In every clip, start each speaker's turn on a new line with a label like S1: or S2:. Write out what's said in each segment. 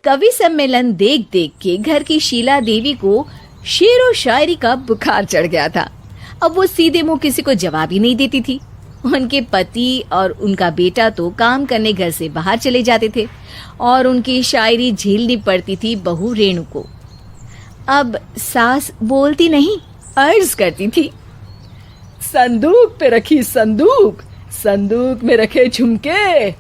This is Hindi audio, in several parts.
S1: कवि सम्मेलन देख देख के घर की शीला देवी को शेर और शायरी का बुखार चढ़ गया था। अब वो सीधे मुंह किसी को जवाब ही नहीं देती थी। उनके पति और उनका बेटा तो काम करने घर से बाहर चले जाते थे और उनकी शायरी झेलनी पड़ती थी बहू रेणु को। अब सास बोलती नहीं, अर्ज करती थी, संदूक पे रखी संदूक, संदूक में रखे झुमके,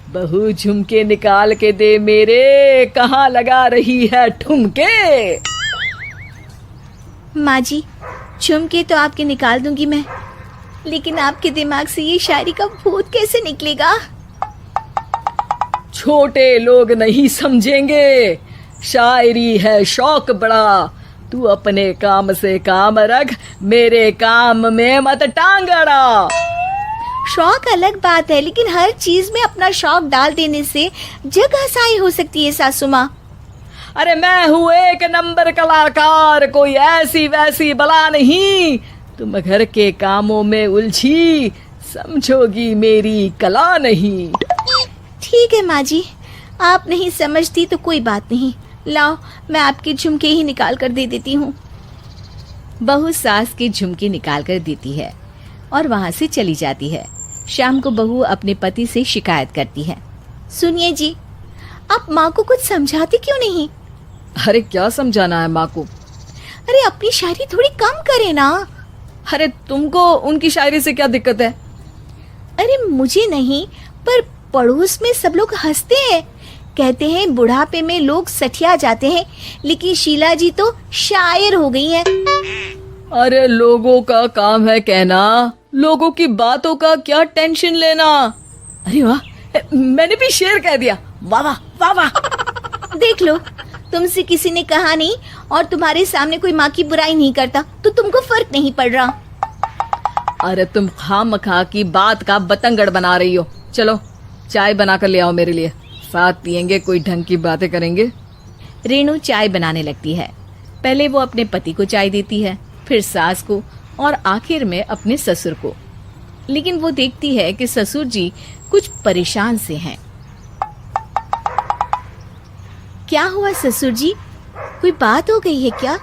S1: बहू झुमके निकाल के दे मेरे, कहाँ लगा रही है ठुमके। माँ जी, झुमके तो आपके निकाल दूंगी मैं, लेकिन आपके दिमाग से ये शायरी का भूत कैसे निकलेगा? छोटे लोग नहीं समझेंगे, शायरी है शौक बड़ा, तू अपने काम से काम रख, मेरे काम में मत टांग अड़ा। शौक अलग बात है, लेकिन हर चीज में अपना शौक डाल देने से जग हंसाई हो सकती है सासू माँ। अरे मैं हूँ एक नंबर कलाकार, कोई ऐसी वैसी बला नहीं, तुम घर के कामों में उलझी, समझोगी मेरी कला नहीं। ठीक है माँ जी, आप नहीं समझती तो कोई बात नहीं, लाओ मैं आपके झुमके ही निकाल कर दे देती हूँ। बहू सास के झुमके निकाल कर देती है और वहाँ से चली जाती है। शाम को बहू अपने पति से शिकायत करती है, सुनिए जी, आप माँ को कुछ समझाते क्यों नहीं? अरे क्या समझाना है माँ को? अरे अपनी शायरी थोड़ी कम करे ना। अरे तुमको उनकी शायरी से क्या दिक्कत है? अरे मुझे नहीं, पर पड़ोस में सब लोग हंसते हैं, कहते हैं बुढ़ापे में लोग सठिया जाते हैं, लेकिन शीला जी तो शायर हो गई हैं। अरे लोगों का काम है कहना, लोगों की बातों का क्या टेंशन लेना। अरे वाह, मैंने भी शेर कह दिया, वाह वाह वाह वाह। देख लो, तुमसे किसी ने कहा नहीं और तुम्हारे सामने कोई माँ की बुराई नहीं करता तो तुमको फर्क नहीं पड़ रहा। अरे तुम खामखा की बात का बतंगड़ बना रही हो। चलो चाय बना कर ले आओ मेरे लिए, साथ पियेंगे, कोई ढंग की बातें करेंगे। रेणु चाय बनाने लगती है। पहले वो अपने पति को चाय देती है, फिर सास को और आखिर में अपने ससुर को। लेकिन वो देखती है कि ससुर जी कुछ परेशान से हैं। क्या हुआ ससुर जी, कोई बात हो गई है क्या?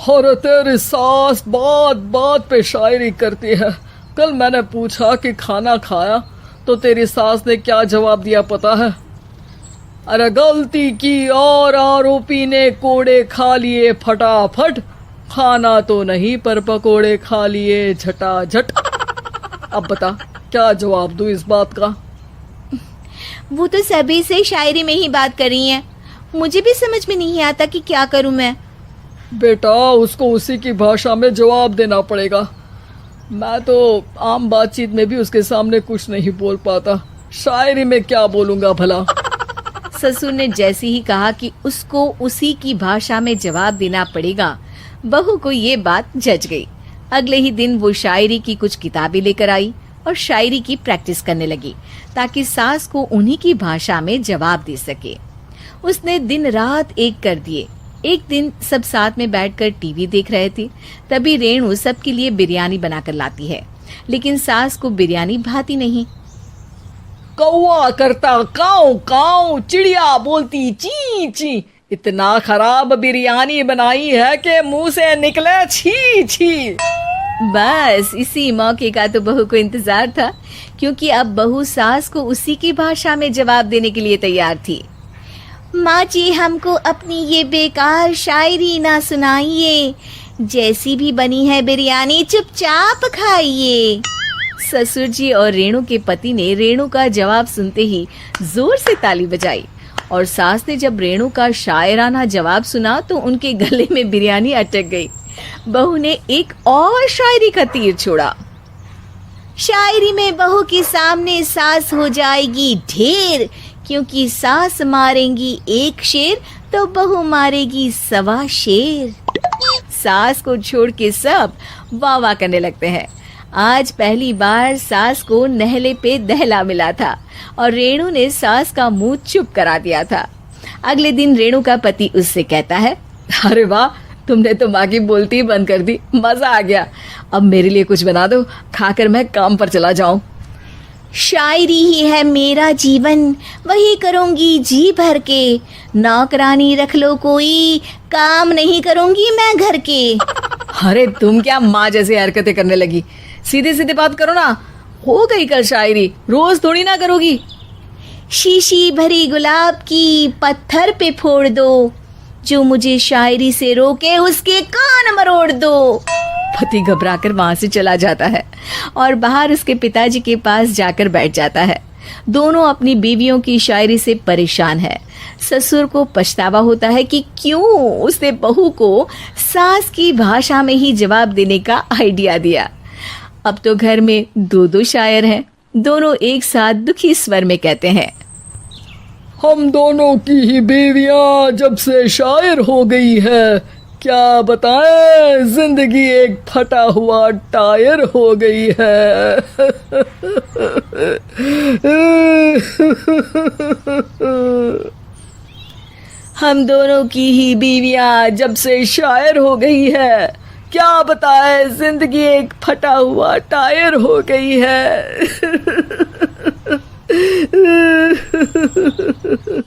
S2: अरे तेरी सास बात बात पे शायरी करती है। कल मैंने पूछा कि खाना खाया तो तेरी सास ने क्या जवाब दिया पता है? अरे गलती की और आरोपी ने कोड़े खा लिए फटाफट, खाना तो नहीं पर पकोड़े खा लिए झटाझट। अब बता क्या जवाब दूं इस बात का?
S1: वो तो सभी से शायरी में ही बात कर रही हैं, मुझे भी समझ में नहीं आता कि क्या करूं मैं।
S2: बेटा उसको उसी की भाषा में जवाब देना पड़ेगा। मैं तो आम बातचीत में भी उसके सामने कुछ नहीं बोल पाता, शायरी में क्या बोलूंगा भला।
S1: ससुर ने जैसे ही कहा कि उसको उसी की भाषा में जवाब देना पड़ेगा, बहू को ये बात जच गई। अगले ही दिन वो शायरी की कुछ किताबें लेकर आई और शायरी की प्रैक्टिस करने लगी ताकि सास को उन्हीं की भाषा में जवाब दे सके। उसने दिन रात एक कर दिए। एक दिन सब साथ में बैठकर टीवी देख रहे थे, तभी रेणु सबके लिए बिरयानी बनाकर लाती है, लेकिन सास को बिरयानी भाती नहीं।
S2: कौवा करता काऊ काऊ, चिड़िया बोलती ची ची, इतना खराब बिरयानी बनाई है कि मुंह से निकले छी छी।
S1: बस इसी मौके का तो बहू को इंतजार था, क्योंकि अब बहू सास को उसी की भाषा में जवाब देने के लिए तैयार थी। माँ जी, हमको अपनी ये बेकार शायरी ना सुनाइए, जैसी भी बनी है बिरयानी चुपचाप खाइए। ससुर जी और रेणु के पति ने रेणु का जवाब सुनते ही जोर से ताली बजाई और सास ने जब रेणु का शायराना जवाब सुना तो उनके गले में बिरयानी अटक गई। बहू ने एक और शायरी का तीर छोड़ा। शायरी में बहू के सामने सास हो जाएगी ढेर, क्योंकि सास मारेंगी एक शेर तो बहू मारेगी 1.25 शेर। सास को छोड़ के सब वाह वाह करने लगते हैं। आज पहली बार सास को नहले पे दहला मिला था और रेणु ने सास का मुंह चुप करा दिया था। अगले दिन रेणु का पति उससे कहता है, अरे वाह, तुमने तो माँ की बोलती बंद कर दी, मजा आ गया। अब मेरे लिए कुछ बना दो, खाकर मैं काम पर चला जाऊं।
S3: शायरी ही है मेरा जीवन, वही करूंगी जी भर के। नौकरानी रख लो कोई, काम नहीं करूंगी मैं घर के।
S1: अरे तुम क्या माँ जैसी हरकतें करने लगी, सीधे सीधे बात करो ना। हो गई कल शायरी, रोज थोड़ी ना करोगी।
S3: शीशी भरी गुलाब की पत्थर पे फोड़ दो, जो मुझे शायरी से रोके उसके कान मरोड़ दो।
S1: पति घबराकर वहां से चला जाता है और बाहर उसके पिताजी के पास जाकर बैठ जाता है। दोनों अपनी बीवियों की शायरी से परेशान है। ससुर को पछतावा होता है कि क्यों उसने बहू को सास की भाषा में ही जवाब देने का आइडिया दिया। अब तो घर में दो दो शायर हैं। दोनों एक साथ दुखी स्वर में कहते हैं,
S2: हम दोनों की ही बीवियां जब से शायर हो गई है, क्या बताएं, जिंदगी एक फटा हुआ टायर हो गई है।
S1: हम दोनों की ही बीवियां जब से शायर हो गई है, क्या बताए जिंदगी एक फटा हुआ टायर हो गई है।